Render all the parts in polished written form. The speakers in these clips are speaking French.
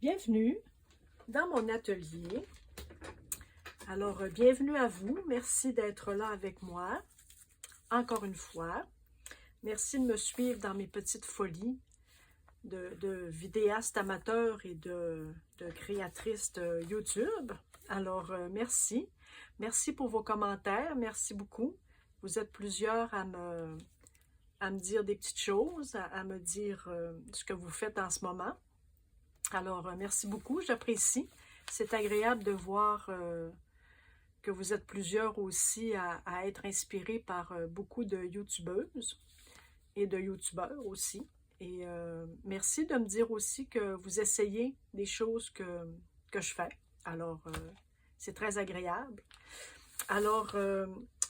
Bienvenue dans mon atelier. Alors, bienvenue à vous. Merci d'être là avec moi, encore une fois. Merci de me suivre dans mes petites folies de vidéaste amateur et de créatrice de YouTube. Alors, merci. Merci pour vos commentaires. Merci beaucoup. Vous êtes plusieurs à me dire des petites choses, à me dire ce que vous faites en ce moment. Alors, merci beaucoup, j'apprécie. C'est agréable de voir que vous êtes plusieurs aussi à être inspirés par beaucoup de YouTubeuses et de YouTubeurs aussi. Et merci de me dire aussi que vous essayez des choses que je fais. Alors, c'est très agréable. Alors,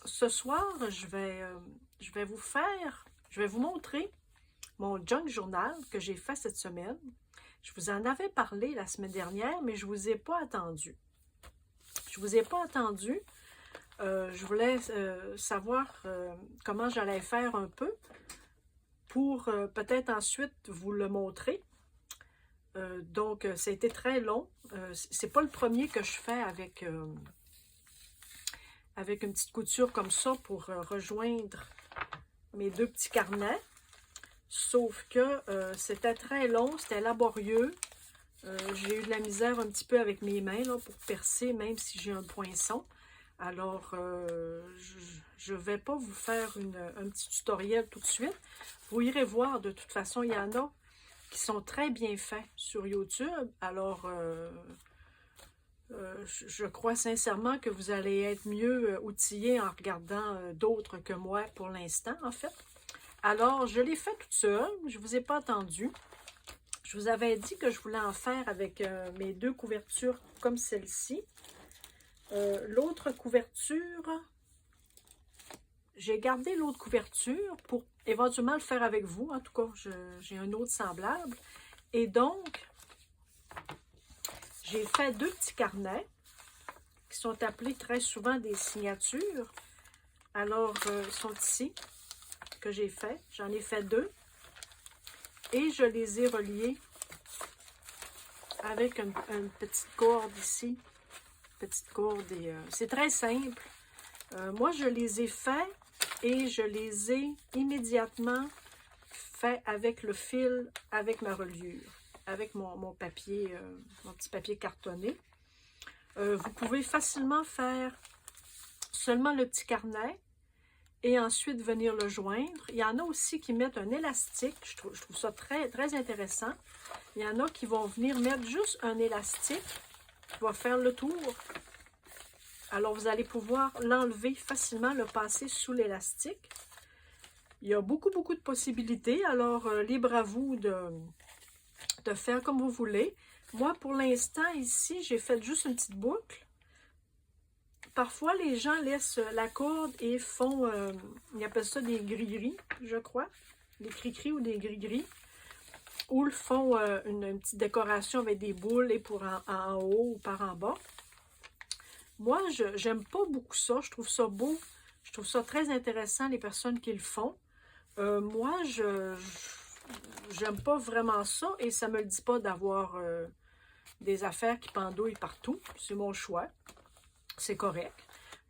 ce soir, je vais vous montrer mon junk journal que j'ai fait cette semaine. Je vous en avais parlé la semaine dernière, mais je ne vous ai pas attendu. Je ne vous ai pas attendu. Je voulais savoir comment j'allais faire un peu pour peut-être ensuite vous le montrer. Donc, ça a été très long. C'est pas le premier que je fais avec une petite couture comme ça pour rejoindre mes deux petits carnets. Sauf que c'était très long, c'était laborieux. J'ai eu de la misère un petit peu avec mes mains là, pour percer, même si j'ai un poinçon. Alors, je ne vais pas vous faire un petit tutoriel tout de suite. Vous irez voir, de toute façon, il y en a qui sont très bien faits sur YouTube. Alors, je crois sincèrement que vous allez être mieux outillés en regardant d'autres que moi pour l'instant, en fait. Alors, je l'ai fait toute seule, je ne vous ai pas attendu. Je vous avais dit que je voulais en faire avec mes deux couvertures comme celle-ci. L'autre couverture, j'ai gardé l'autre couverture pour éventuellement le faire avec vous. En tout cas, j'ai un autre semblable. Et donc, j'ai fait deux petits carnets qui sont appelés très souvent des signatures. Alors, ils sont ici. Que j'ai fait. J'en ai fait deux. Et je les ai reliés avec une petite corde ici. Petite corde. C'est très simple. Moi, je les ai faits et je les ai immédiatement faits avec le fil, avec ma reliure, avec mon papier, mon petit papier cartonné. Vous pouvez facilement faire seulement le petit carnet et ensuite venir le joindre. Il y en a aussi qui mettent un élastique. Je trouve ça très, très intéressant. Il y en a qui vont venir mettre juste un élastique qui va faire le tour. Alors, vous allez pouvoir l'enlever facilement, le passer sous l'élastique. Il y a beaucoup, beaucoup de possibilités. Alors, libre à vous de faire comme vous voulez. Moi, pour l'instant, ici, j'ai fait juste une petite boucle. Parfois, les gens laissent la corde et font, ils appellent ça des gris-gris, je crois, des cri-cris ou des gris-gris, ou font une petite décoration avec des boules et pour en haut ou par en bas. Moi, j'aime pas beaucoup ça, je trouve ça beau, je trouve ça très intéressant, les personnes qui le font. Moi, j'aime pas vraiment ça et ça me le dit pas d'avoir des affaires qui pendouillent partout, c'est mon choix. C'est correct.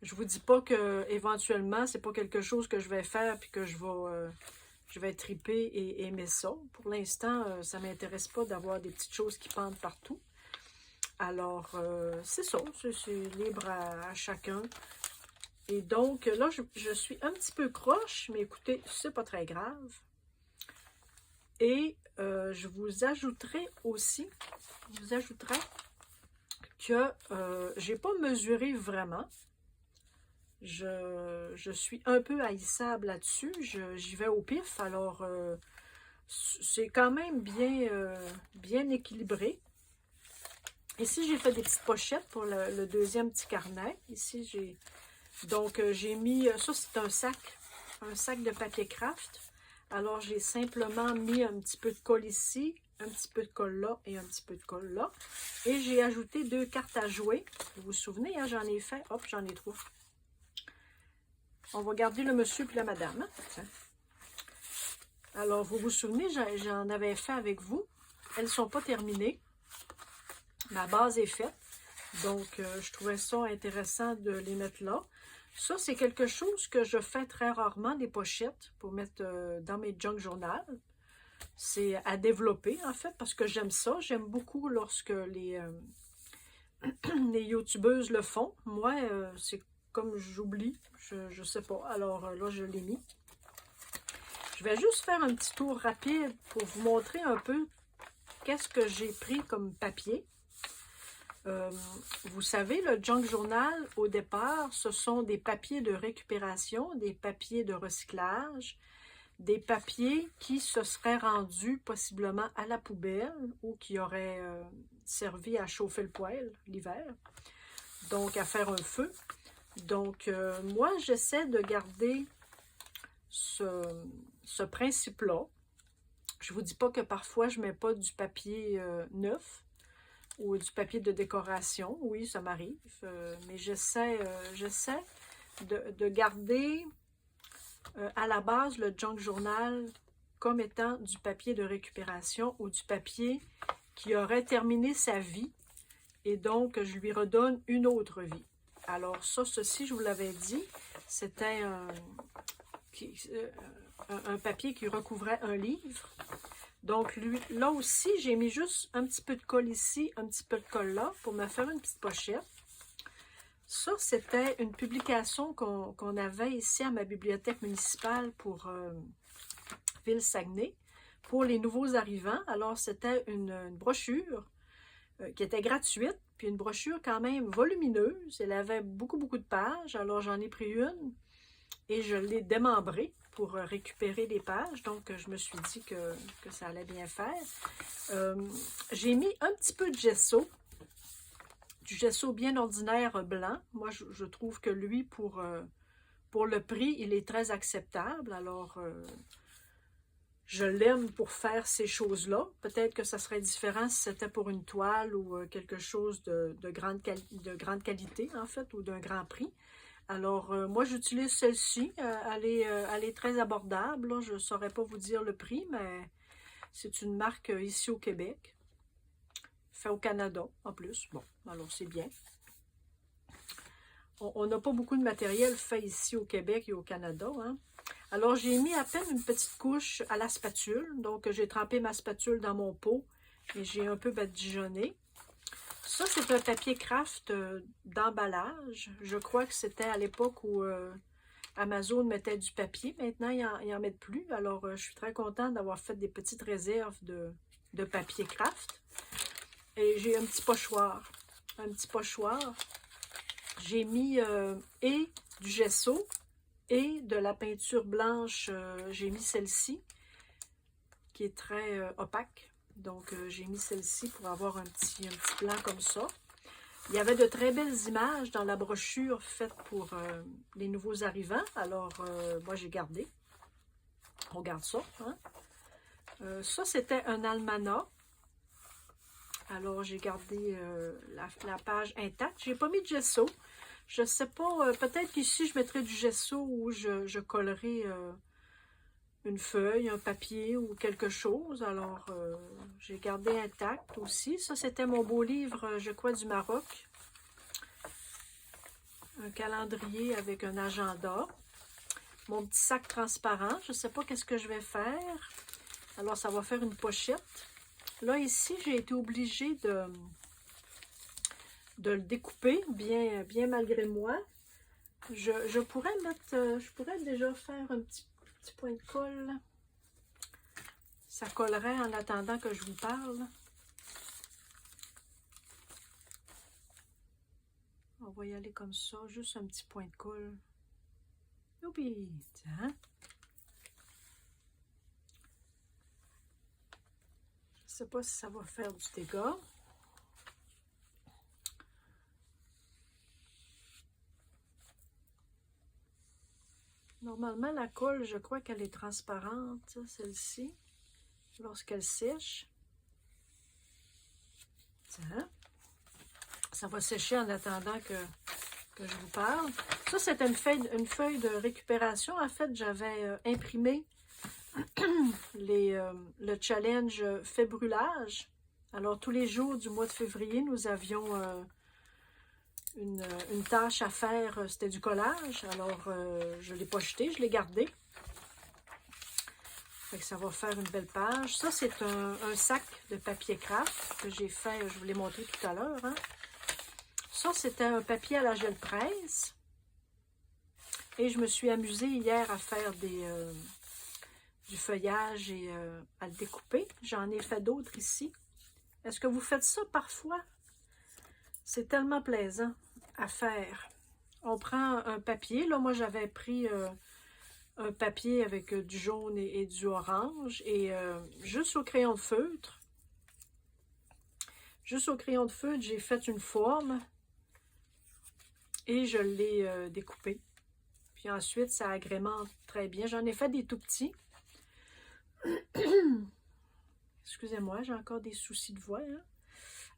Je vous dis pas que éventuellement c'est pas quelque chose que je vais faire puis que je vais triper et aimer ça. Pour l'instant, ça m'intéresse pas d'avoir des petites choses qui pendent partout. Alors, c'est ça. C'est libre à chacun. Et donc, là, je suis un petit peu croche, mais écoutez, c'est pas très grave. Et je vous ajouterai aussi, que j'ai pas mesuré vraiment. Je suis un peu haïssable là-dessus. J'y vais au pif. Alors, c'est quand même bien équilibré. Ici, j'ai fait des petites pochettes pour le deuxième petit carnet. Ici, j'ai mis... Ça, c'est un sac de papier craft. Alors, j'ai simplement mis un petit peu de colle ici, un petit peu de colle là et un petit peu de colle là. Et j'ai ajouté deux cartes à jouer. Vous vous souvenez, hein, j'en ai fait. Hop, j'en ai trois. On va garder le monsieur et la madame. Hein. Alors, vous vous souvenez, j'en avais fait avec vous. Elles ne sont pas terminées. Ma base est faite. Donc, je trouvais ça intéressant de les mettre là. Ça, c'est quelque chose que je fais très rarement, des pochettes pour mettre dans mes junk journal. C'est à développer, en fait, parce que j'aime ça. J'aime beaucoup lorsque les youtubeuses le font. Moi, c'est comme j'oublie, je sais pas. Alors là, je l'ai mis. Je vais juste faire un petit tour rapide pour vous montrer un peu qu'est-ce que j'ai pris comme papier. Vous savez, le junk journal, au départ, ce sont des papiers de récupération, des papiers de recyclage, des papiers qui se seraient rendus possiblement à la poubelle ou qui auraient servi à chauffer le poêle l'hiver, donc à faire un feu. Donc, moi, j'essaie de garder ce principe-là. Je ne vous dis pas que parfois, je ne mets pas du papier neuf ou du papier de décoration. Oui, ça m'arrive, mais j'essaie de garder à la base le junk journal comme étant du papier de récupération ou du papier qui aurait terminé sa vie et donc je lui redonne une autre vie. Alors ça, ceci, je vous l'avais dit, c'était un papier qui recouvrait un livre. Donc là aussi, j'ai mis juste un petit peu de colle ici, un petit peu de colle là pour me faire une petite pochette. Ça, c'était une publication qu'on avait ici à ma bibliothèque municipale pour Ville-Saguenay, pour les nouveaux arrivants. Alors, c'était une brochure qui était gratuite, puis une brochure quand même volumineuse. Elle avait beaucoup, beaucoup de pages. Alors, j'en ai pris une et je l'ai démembrée pour récupérer les pages. Donc, je me suis dit que ça allait bien faire. J'ai mis un petit peu de gesso. Du gesso bien ordinaire blanc. Moi, je trouve que lui, pour le prix, il est très acceptable. Alors, je l'aime pour faire ces choses-là. Peut-être que ça serait différent si c'était pour une toile ou quelque chose de grande qualité, en fait, ou d'un grand prix. Alors, moi, j'utilise celle-ci. Elle est très abordable. Là. Je ne saurais pas vous dire le prix, mais c'est une marque ici au Québec. Fait au Canada, en plus. Bon, alors c'est bien. On n'a pas beaucoup de matériel fait ici au Québec et au Canada. Hein? Alors, j'ai mis à peine une petite couche à la spatule. Donc, j'ai trempé ma spatule dans mon pot et j'ai un peu badigeonné. Ça, c'est un papier craft d'emballage. Je crois que c'était à l'époque où Amazon mettait du papier. Maintenant, ils n'en mettent plus. Alors, je suis très contente d'avoir fait des petites réserves de papier craft. Et j'ai un petit pochoir. J'ai mis et du gesso et de la peinture blanche. J'ai mis celle-ci, qui est très opaque. Donc, j'ai mis celle-ci pour avoir un petit blanc comme ça. Il y avait de très belles images dans la brochure faite pour les nouveaux arrivants. Alors, moi, j'ai gardé. On garde ça. Hein? Ça, c'était un almanach. Alors, j'ai gardé la page intacte. Je n'ai pas mis de gesso. Je ne sais pas, peut-être qu'ici, je mettrai du gesso ou je collerai une feuille, un papier ou quelque chose. Alors, j'ai gardé intact aussi. Ça, c'était mon beau livre, je crois, du Maroc. Un calendrier avec un agenda. Mon petit sac transparent. Je ne sais pas qu'est-ce que je vais faire. Alors, ça va faire une pochette. Là, ici, j'ai été obligée de le découper, bien malgré moi. Je pourrais déjà faire un petit point de colle. Ça collerait en attendant que je vous parle. On va y aller comme ça, juste un petit point de colle. Youpi! Tiens. Je ne sais pas si ça va faire du dégât. Normalement, la colle, je crois qu'elle est transparente, celle-ci, lorsqu'elle sèche. Tiens. Ça va sécher en attendant que je vous parle. Ça, c'est une feuille de récupération. En fait, j'avais imprimé le challenge fait brûlage. Alors, tous les jours du mois de février, nous avions une tâche à faire. C'était du collage. Alors, je ne l'ai pas jeté, je l'ai gardé. Fait que ça va faire une belle page. Ça, c'est un sac de papier craft que j'ai fait, je vous l'ai montré tout à l'heure. Hein. Ça, c'était un papier à la gel presse. Et je me suis amusée hier à faire du feuillage et à le découper. J'en ai fait d'autres ici. Est-ce que vous faites ça parfois? C'est tellement plaisant à faire. On prend un papier. Là, moi, j'avais pris un papier avec du jaune et du orange. Et juste au crayon de feutre. Juste au crayon de feutre, j'ai fait une forme. Et je l'ai découpé. Puis ensuite, ça agrémente très bien. J'en ai fait des tout petits. Excusez-moi, j'ai encore des soucis de voix. Hein?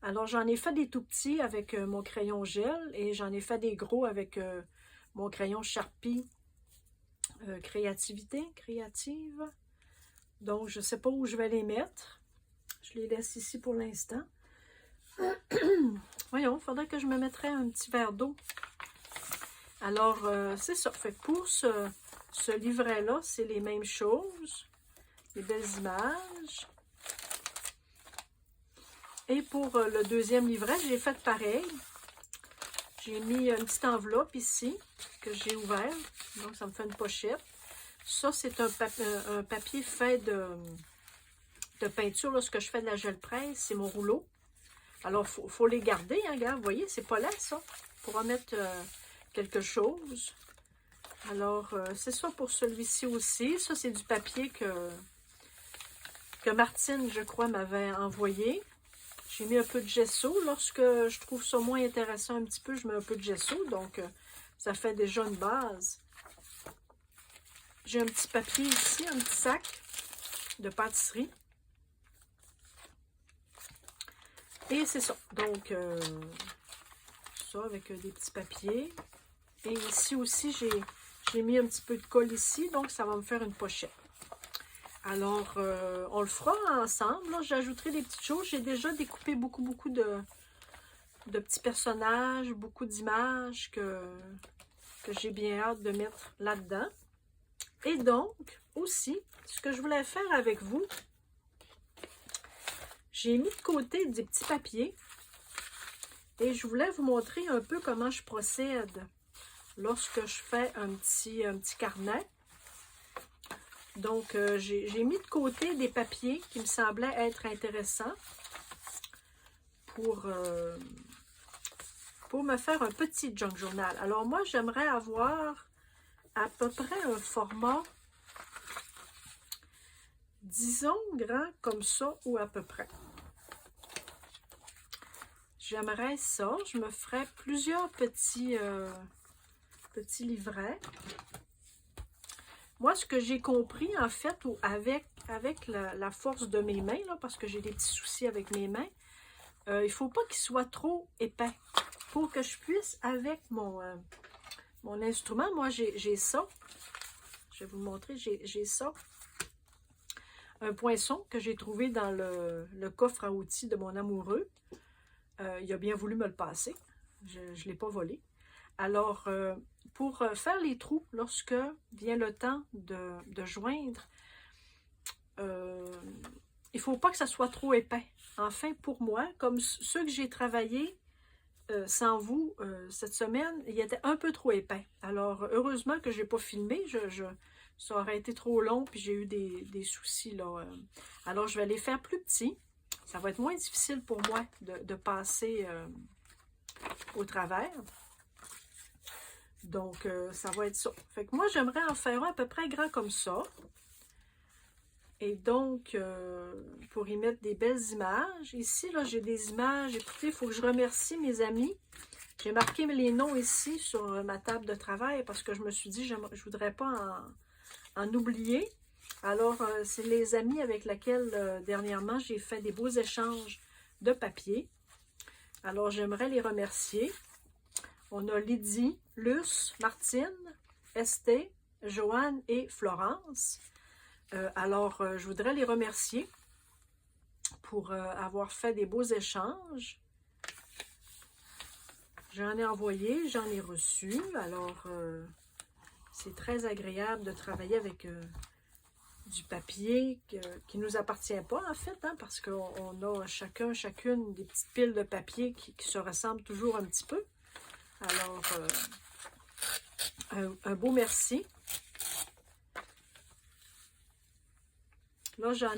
Alors, j'en ai fait des tout petits avec mon crayon gel et j'en ai fait des gros avec mon crayon Sharpie créative. Donc, je ne sais pas où je vais les mettre. Je les laisse ici pour l'instant. Voyons, il faudrait que je me mettrais un petit verre d'eau. Alors, c'est ça. Fait que pour ce livret-là, c'est les mêmes choses. Les belles images. Et pour le deuxième livret, j'ai fait pareil. J'ai mis une petite enveloppe ici que j'ai ouvert. Donc, ça me fait une pochette. Ça, c'est un papier fait de peinture. Lorsque je fais de la gel presse, c'est mon rouleau. Alors, il faut les garder. Hein, regarde, vous voyez, c'est pas laid, ça. Pour en mettre quelque chose. Alors, c'est ça pour celui-ci aussi. Ça, c'est du papier que Martine, je crois, m'avait envoyé. J'ai mis un peu de gesso. Lorsque je trouve ça moins intéressant un petit peu, je mets un peu de gesso. Donc, ça fait déjà une base. J'ai un petit papier ici, un petit sac de pâtisserie. Et c'est ça. Donc, ça avec des petits papiers. Et ici aussi, j'ai mis un petit peu de colle ici. Donc, ça va me faire une pochette. Alors, on le fera ensemble. J'ajouterai des petites choses. J'ai déjà découpé beaucoup de petits personnages, beaucoup d'images que j'ai bien hâte de mettre là-dedans. Et donc, aussi, ce que je voulais faire avec vous, j'ai mis de côté des petits papiers. Et je voulais vous montrer un peu comment je procède lorsque je fais un petit carnet. Donc, j'ai mis de côté des papiers qui me semblaient être intéressants pour me faire un petit junk journal. Alors, moi, j'aimerais avoir à peu près un format, disons, grand comme ça ou à peu près. J'aimerais ça. Je me ferais plusieurs petits livrets. Moi, ce que j'ai compris, en fait, avec la force de mes mains, là, parce que j'ai des petits soucis avec mes mains, il ne faut pas qu'il soit trop épais. Pour que je puisse, avec mon instrument, moi, j'ai ça. Je vais vous le montrer. J'ai ça. Un poinçon que j'ai trouvé dans le coffre à outils de mon amoureux. Il a bien voulu me le passer. Je ne l'ai pas volé. Alors, pour faire les trous, lorsque vient le temps de joindre, il ne faut pas que ça soit trop épais. Enfin, pour moi, comme ceux que j'ai travaillés sans vous cette semaine, il était un peu trop épais. Alors, heureusement que je n'ai pas filmé. Ça aurait été trop long, puis j'ai eu des soucis, là. Alors, je vais les faire plus petits. Ça va être moins difficile pour moi de passer au travers. Donc, ça va être ça. Fait que moi, j'aimerais en faire un à peu près grand comme ça. Et donc, pour y mettre des belles images. Ici, là, j'ai des images. Écoutez, il faut que je remercie mes amis. J'ai marqué les noms ici sur ma table de travail parce que je me suis dit, je ne voudrais pas en oublier. Alors, c'est les amis avec lesquels, dernièrement, j'ai fait des beaux échanges de papier. Alors, j'aimerais les remercier. On a Lydie, Luce, Martine, Esté, Joanne et Florence. Alors, je voudrais les remercier pour avoir fait des beaux échanges. J'en ai envoyé, j'en ai reçu. Alors, c'est très agréable de travailler avec du papier qui ne nous appartient pas, en fait, hein, parce qu'on a chacune des petites piles de papier qui se ressemblent toujours un petit peu. Alors, un beau merci. Là, j'en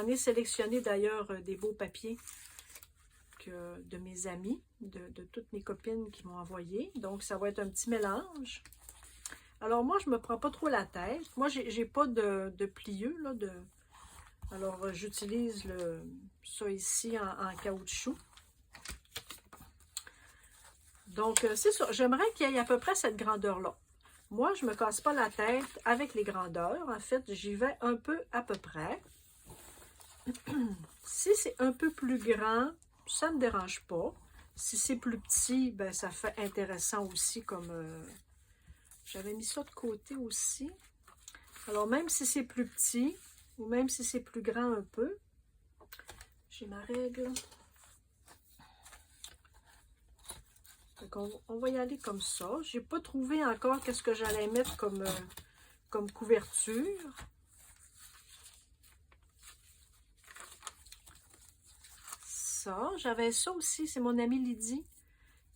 ai sélectionné d'ailleurs des beaux papiers de mes amis, de toutes mes copines qui m'ont envoyé. Donc, ça va être un petit mélange. Alors, moi, je ne me prends pas trop la tête. Moi, j'ai pas de plieux, là, alors, j'utilise ça ici en caoutchouc. Donc, c'est ça. J'aimerais qu'il y ait à peu près cette grandeur-là. Moi, je ne me casse pas la tête avec les grandeurs. En fait, j'y vais un peu à peu près. Si c'est un peu plus grand, ça ne me dérange pas. Si c'est plus petit, ben ça fait intéressant aussi comme... j'avais mis ça de côté aussi. Alors, même si c'est plus petit, ou même si c'est plus grand un peu, j'ai ma règle. Donc, on va y aller comme ça. Je n'ai pas trouvé encore qu'est-ce que j'allais mettre comme couverture. Ça, j'avais ça aussi. C'est mon amie Lydie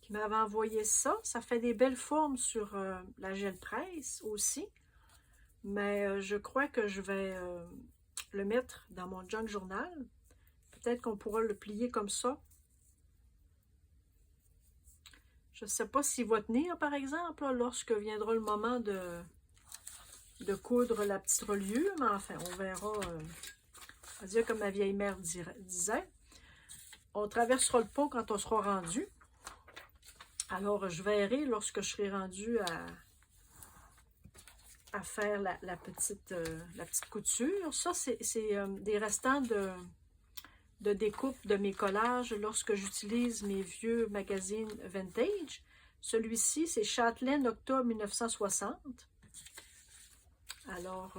qui m'avait envoyé ça. Ça fait des belles formes sur la gel presse aussi. Mais je crois que je vais le mettre dans mon junk journal. Peut-être qu'on pourra le plier comme ça. Je ne sais pas s'il va tenir, par exemple, là, lorsque viendra le moment de coudre la petite reliure. Mais enfin, on verra. On va dire comme ma vieille mère disait. On traversera le pont quand on sera rendu. Alors, je verrai lorsque je serai rendu à faire la petite couture. Ça, c'est des restants de découpe de mes collages lorsque j'utilise mes vieux magazines vintage. Celui-ci, c'est Châtelaine Octobre 1960. Alors,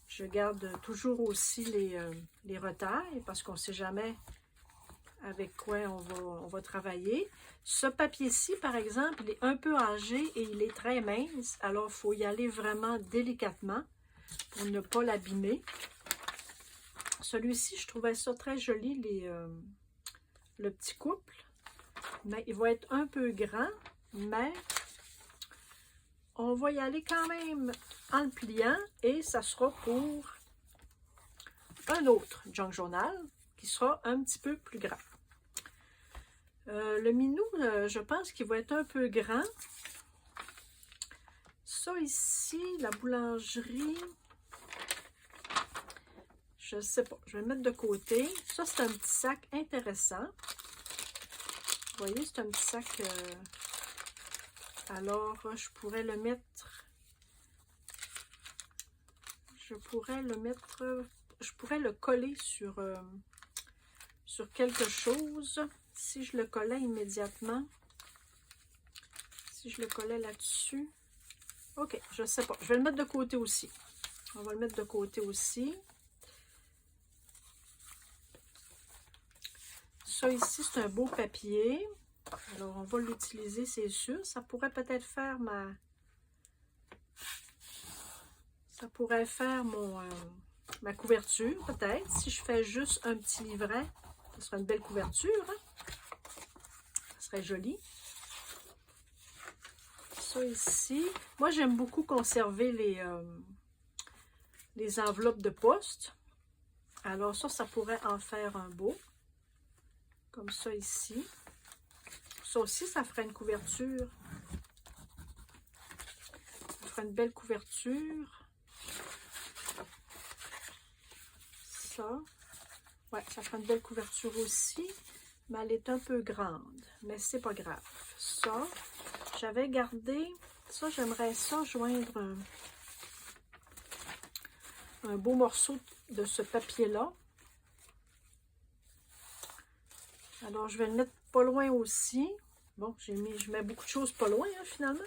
je garde toujours aussi les retailles parce qu'on ne sait jamais avec quoi on va travailler. Ce papier-ci, par exemple, il est un peu âgé et il est très mince. Alors, il faut y aller vraiment délicatement pour ne pas l'abîmer. Celui-ci, je trouvais ça très joli, le petit couple. Mais il va être un peu grand, mais on va y aller quand même en le pliant et ça sera pour un autre junk journal qui sera un petit peu plus grand. Le minou, je pense qu'il va être un peu grand. Ça ici, la boulangerie, je ne sais pas, je vais le mettre de côté. Ça, c'est un petit sac intéressant. Vous voyez, c'est un petit sac. Alors, je pourrais le mettre. Je pourrais le coller sur quelque chose. Si je le collais immédiatement. Si je le collais là-dessus. Ok, je ne sais pas. Je vais le mettre de côté aussi. On va le mettre de côté aussi. Ça ici, c'est un beau papier. Alors, on va l'utiliser, c'est sûr. Ça pourrait peut-être faire ça pourrait faire ma couverture, peut-être. Si je fais juste un petit livret, ce sera une belle couverture. Hein? Ça serait joli. Ça ici. Moi, j'aime beaucoup conserver les enveloppes de poste. Alors, ça pourrait en faire un beau. Comme ça ici. Ça aussi, ça ferait une couverture. Ça ferait une belle couverture. Ça. Ouais, ça ferait une belle couverture aussi. Mais elle est un peu grande. Mais c'est pas grave. Ça, j'avais gardé. Ça, j'aimerais ça joindre un beau morceau de ce papier-là. Alors, je vais le mettre pas loin aussi. Bon, je mets beaucoup de choses pas loin, hein, finalement.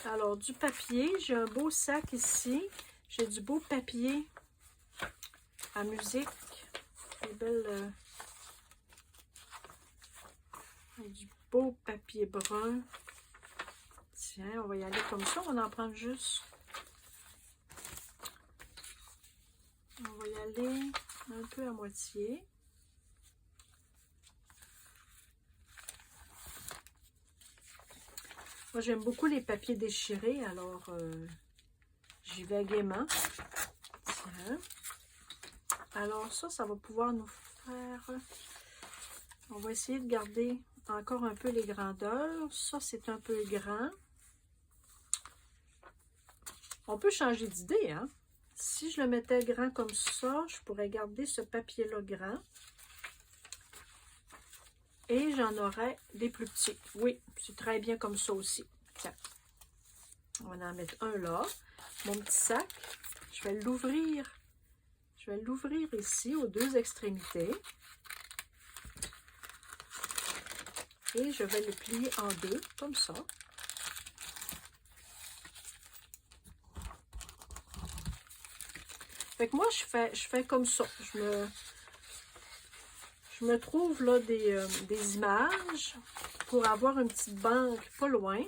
Alors, du papier. J'ai un beau sac ici. J'ai du beau papier à musique. Des belles... du beau papier brun. Tiens, on va y aller comme ça. On en prend juste. On va y aller un peu à moitié. Moi, j'aime beaucoup les papiers déchirés, alors j'y vais gaiement. Tiens. Alors ça va pouvoir nous faire... On va essayer de garder encore un peu les grandeurs. Ça, c'est un peu grand. On peut changer d'idée, hein? Si je le mettais grand comme ça, je pourrais garder ce papier-là grand. Et j'en aurais des plus petits. Oui, c'est très bien comme ça aussi. Tiens, on va en mettre un là. Mon petit sac, je vais l'ouvrir. Je vais l'ouvrir ici aux deux extrémités. Et je vais le plier en deux, comme ça. Fait que moi, je fais comme ça. Je me trouve là des images pour avoir une petite banque pas loin.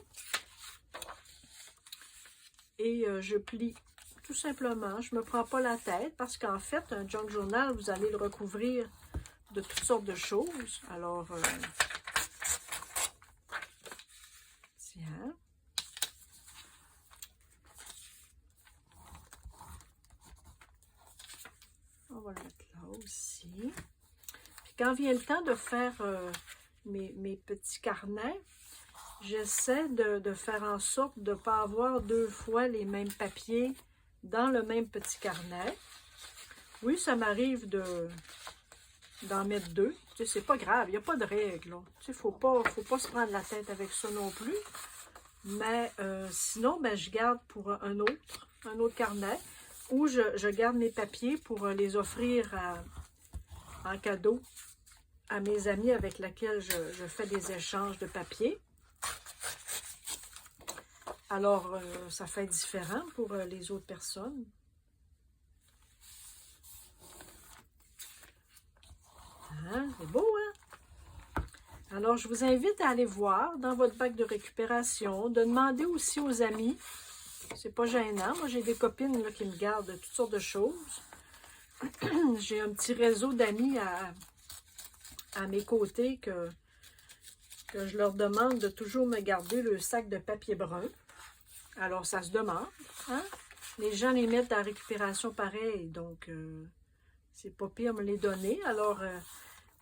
Et je plie tout simplement. Je ne me prends pas la tête parce qu'en fait, un junk journal, vous allez le recouvrir de toutes sortes de choses. Alors, tiens. On va le mettre là aussi. Puis quand vient le temps de faire mes petits carnets, j'essaie de faire en sorte de ne pas avoir deux fois les mêmes papiers dans le même petit carnet. Oui, ça m'arrive d'en mettre deux. Tu sais, c'est pas grave, il n'y a pas de règle. Tu sais, faut pas se prendre la tête avec ça non plus. Mais sinon, ben, je garde pour un autre carnet. Ou je garde mes papiers pour les offrir en cadeau à mes amis avec lesquels je fais des échanges de papier. Alors, ça fait différent pour les autres personnes. Hein? C'est beau, hein? Alors, je vous invite à aller voir dans votre bac de récupération, de demander aussi aux amis. C'est pas gênant. Moi, j'ai des copines là, qui me gardent toutes sortes de choses. J'ai un petit réseau d'amis à mes côtés que je leur demande de toujours me garder le sac de papier brun. Alors, ça se demande. Hein? Les gens les mettent en récupération pareil, donc c'est pas pire me les donner. Alors,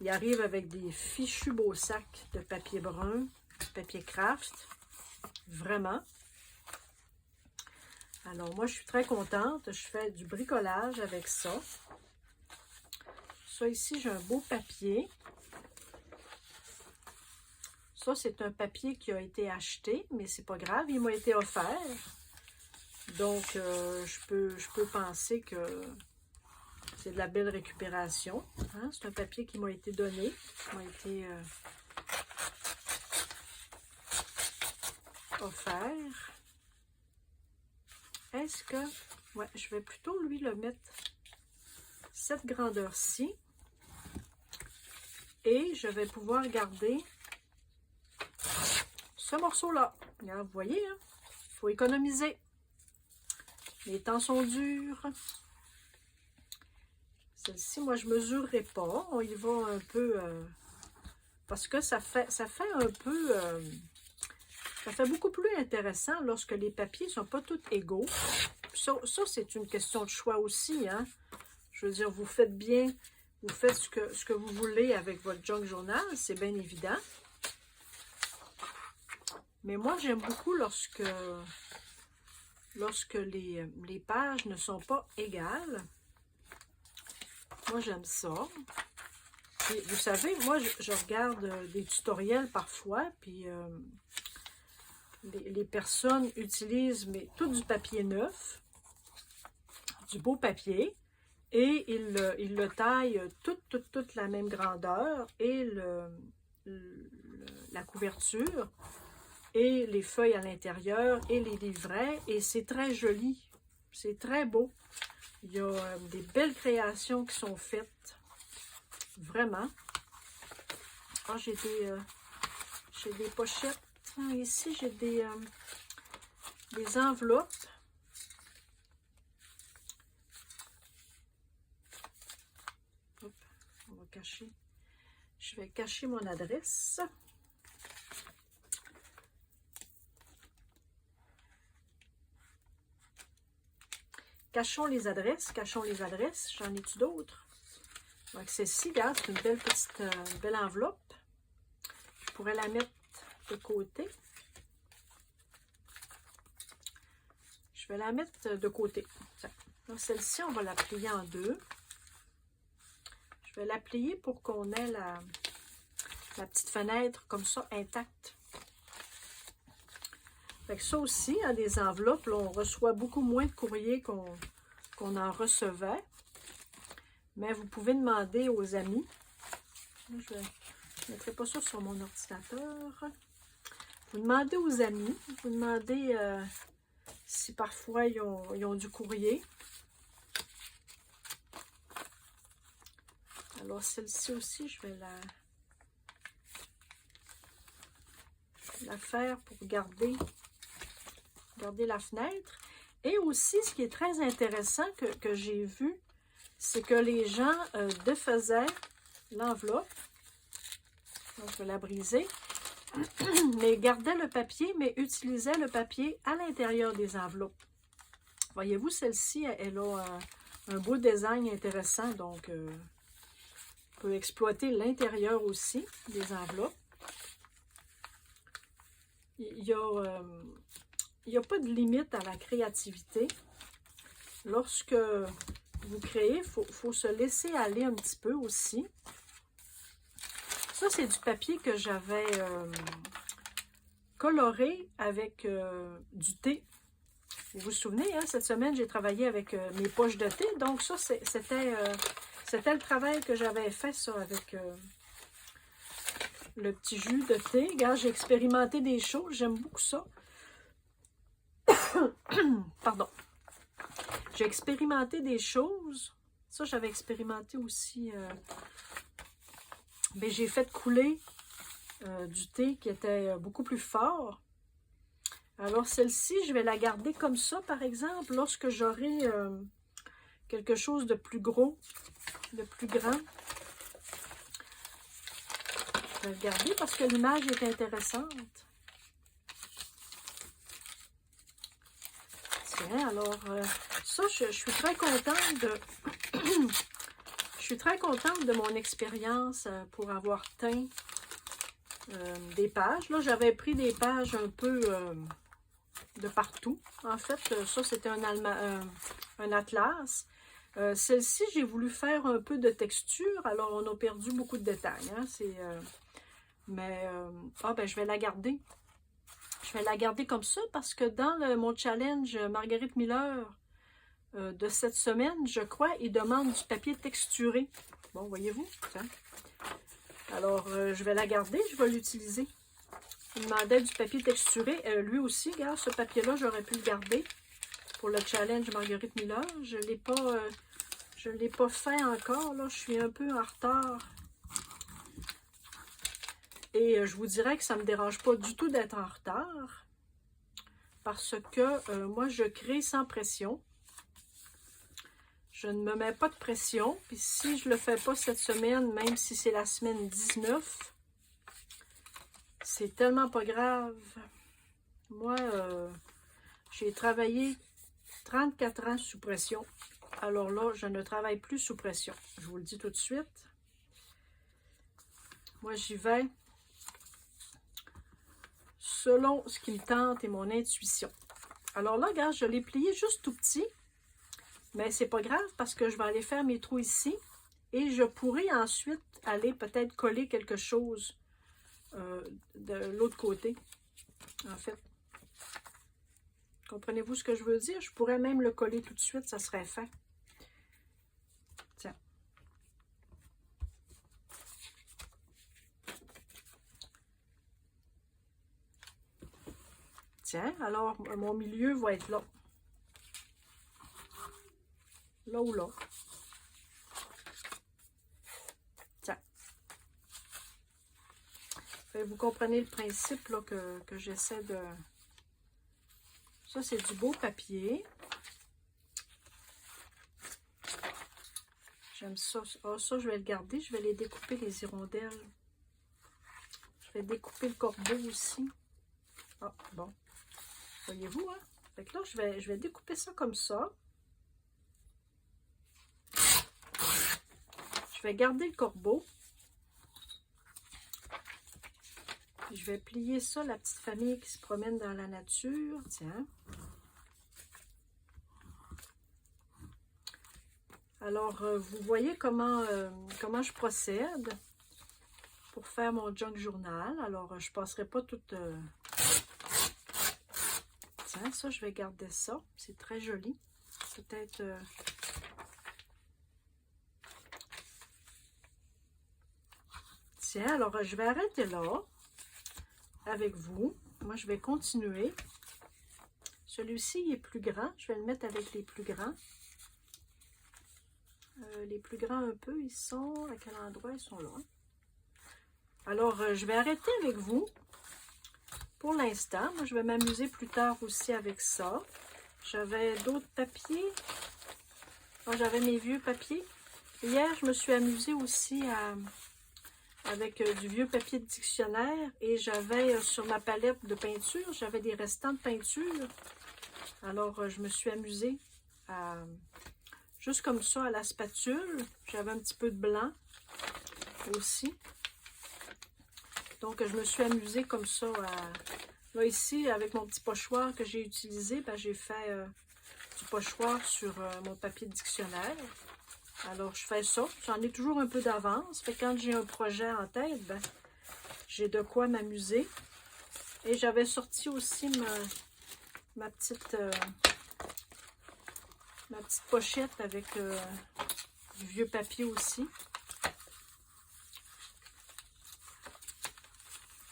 ils arrivent avec des fichus beaux sacs de papier brun, papier craft. Vraiment. Alors, moi, je suis très contente. Je fais du bricolage avec ça. Ça, ici, j'ai un beau papier. Ça, c'est un papier qui a été acheté, mais c'est pas grave, il m'a été offert. Donc, je peux penser que c'est de la belle récupération. Hein? C'est un papier qui m'a été donné, qui m'a été offert. Est-ce que... Ouais, je vais plutôt, lui, le mettre cette grandeur-ci. Et je vais pouvoir garder ce morceau-là. Vous voyez, hein? Il faut économiser. Les temps sont durs. Celle-ci, moi, je ne mesurerai pas. On y va un peu... parce que ça fait un peu... ça fait beaucoup plus intéressant lorsque les papiers ne sont pas tous égaux. Ça c'est une question de choix aussi. Hein? Je veux dire, vous faites bien, vous faites ce que vous voulez avec votre junk journal, c'est bien évident. Mais moi, j'aime beaucoup lorsque les pages ne sont pas égales. Moi, j'aime ça. Et vous savez, moi, je regarde des tutoriels parfois, puis les personnes utilisent tout du papier neuf, du beau papier, et ils le taillent toute la même grandeur, et la couverture, et les feuilles à l'intérieur, et les livrets, et c'est très joli, c'est très beau. Il y a des belles créations qui sont faites. Vraiment. Ah, j'ai des pochettes. Ah, ici, j'ai des enveloppes. Hop, on va cacher. Je vais cacher mon adresse. Cachons les adresses, cachons les adresses. J'en ai-tu d'autres? Donc, celle-ci, regarde, c'est une belle petite belle enveloppe. Je pourrais la mettre de côté. Je vais la mettre de côté. Celle-ci, on va la plier en deux. Je vais la plier pour qu'on ait la petite fenêtre comme ça, intacte. Fait que ça aussi, hein, des enveloppes, là, on reçoit beaucoup moins de courriers qu'on en recevait. Mais vous pouvez demander aux amis. Là, je ne mettrai pas ça sur mon ordinateur. Vous demandez aux amis. Vous demandez si parfois ils ont du courrier. Alors, celle-ci aussi, je vais la faire pour garder la fenêtre. Et aussi, ce qui est très intéressant que j'ai vu, c'est que les gens défaisaient l'enveloppe. Donc, je vais la briser. Mais gardaient le papier, mais utilisaient le papier à l'intérieur des enveloppes. Voyez-vous, celle-ci, elle a un beau design intéressant. Donc, on peut exploiter l'intérieur aussi des enveloppes. Il n'y a pas de limite à la créativité. Lorsque vous créez, il faut se laisser aller un petit peu aussi. Ça, c'est du papier que j'avais coloré avec du thé. Vous vous souvenez, hein, cette semaine, j'ai travaillé avec mes poches de thé. Donc ça, c'était le travail que j'avais fait, ça, avec le petit jus de thé. Regarde, j'ai expérimenté des choses. J'aime beaucoup ça. Pardon. J'ai expérimenté des choses. Ça, j'avais expérimenté aussi. Mais j'ai fait couler du thé qui était beaucoup plus fort. Alors, celle-ci, je vais la garder comme ça, par exemple, lorsque j'aurai quelque chose de plus gros, de plus grand. Je vais le garder parce que l'image est intéressante. Tiens, alors, ça, je suis très contente de... je suis très contente de mon expérience pour avoir teint des pages. Là, j'avais pris des pages un peu de partout. En fait, ça, c'était un atlas. Celle-ci, j'ai voulu faire un peu de texture. Alors, on a perdu beaucoup de détails. Hein, ben, je vais la garder. Je vais la garder comme ça parce que dans mon challenge Marguerite Miller de cette semaine, je crois, il demande du papier texturé. Bon, voyez-vous? Alors, je vais la garder, je vais l'utiliser. Il demandait du papier texturé. Lui aussi, regarde, ce papier-là, j'aurais pu le garder pour le challenge Marguerite Miller. Je ne l'ai pas fait encore, là. Je suis un peu en retard. Et je vous dirais que ça ne me dérange pas du tout d'être en retard. Parce que moi, je crée sans pression. Je ne me mets pas de pression. Puis si je ne le fais pas cette semaine, même si c'est la semaine 19, c'est tellement pas grave. Moi, j'ai travaillé 34 ans sous pression. Alors là, je ne travaille plus sous pression. Je vous le dis tout de suite. Moi, j'y vais selon ce qui me tente et mon intuition. Alors là, regarde, je l'ai plié juste tout petit. Mais c'est pas grave parce que je vais aller faire mes trous ici. Et je pourrai ensuite aller peut-être coller quelque chose de l'autre côté. En fait. Comprenez-vous ce que je veux dire? Je pourrais même le coller tout de suite, ça serait fait. Tiens. Tiens, alors mon milieu va être là. là ou là. Tiens. Vous comprenez le principe là, que j'essaie de... Ça, c'est du beau papier. J'aime ça. Ah, ça, je vais le garder. Je vais les découper, les hirondelles. Je vais découper le corbeau aussi. Ah, bon. Voyez-vous, hein? Fait que là, je vais découper ça comme ça. Je vais garder le corbeau. Je vais plier ça, la petite famille qui se promène dans la nature. Tiens. Alors, vous voyez comment je procède pour faire mon junk journal. Alors, je ne passerai pas toute... Tiens, ça, je vais garder ça. C'est très joli. Peut-être... Tiens, alors, je vais arrêter là avec vous. Moi, je vais continuer. Celui-ci, il est plus grand. Je vais le mettre avec les plus grands. Les plus grands un peu, ils sont... À quel endroit ils sont là? Alors, je vais arrêter avec vous pour l'instant. Moi, je vais m'amuser plus tard aussi avec ça. J'avais d'autres papiers. Oh, j'avais mes vieux papiers. Hier, je me suis amusée aussi avec du vieux papier de dictionnaire. Et j'avais sur ma palette de peinture, j'avais des restants de peinture. Alors, je me suis amusée à... Juste comme ça, à la spatule. J'avais un petit peu de blanc aussi. Donc, je me suis amusée comme ça. Là, ici, avec mon petit pochoir que j'ai utilisé, ben, j'ai fait du pochoir sur mon papier de dictionnaire. Alors, je fais ça. J'en ai toujours un peu d'avance. Fait que quand j'ai un projet en tête, ben, j'ai de quoi m'amuser. Et j'avais sorti aussi ma petite pochette avec du vieux papier aussi.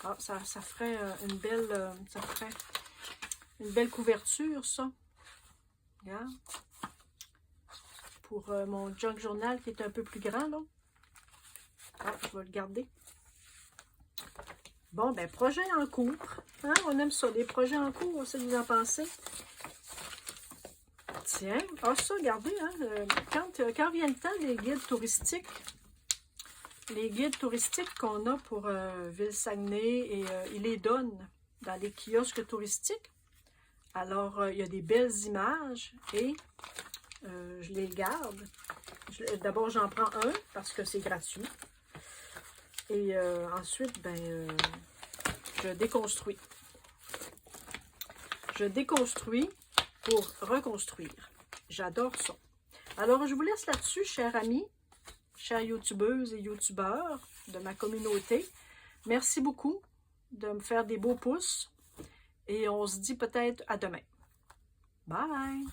Ah, ça ferait une belle couverture, ça. Regarde. Pour mon junk journal qui est un peu plus grand, là. Ah, je vais le garder. Bon, ben, projet en cours. Hein? On aime ça, des projets en cours, ça, vous en pensez? Tiens, ah ça, regardez, hein, quand vient le temps des guides touristiques, les guides touristiques qu'on a pour Ville-Saguenay, et ils les donnent dans les kiosques touristiques. Alors, il y a des belles images et je les garde. D'abord, j'en prends un parce que c'est gratuit. Et ensuite, ben, je déconstruis. Je déconstruis pour reconstruire. J'adore ça. Alors, je vous laisse là-dessus, chers amis, chères youtubeuses et youtubeurs de ma communauté. Merci beaucoup de me faire des beaux pouces et on se dit peut-être à demain. Bye!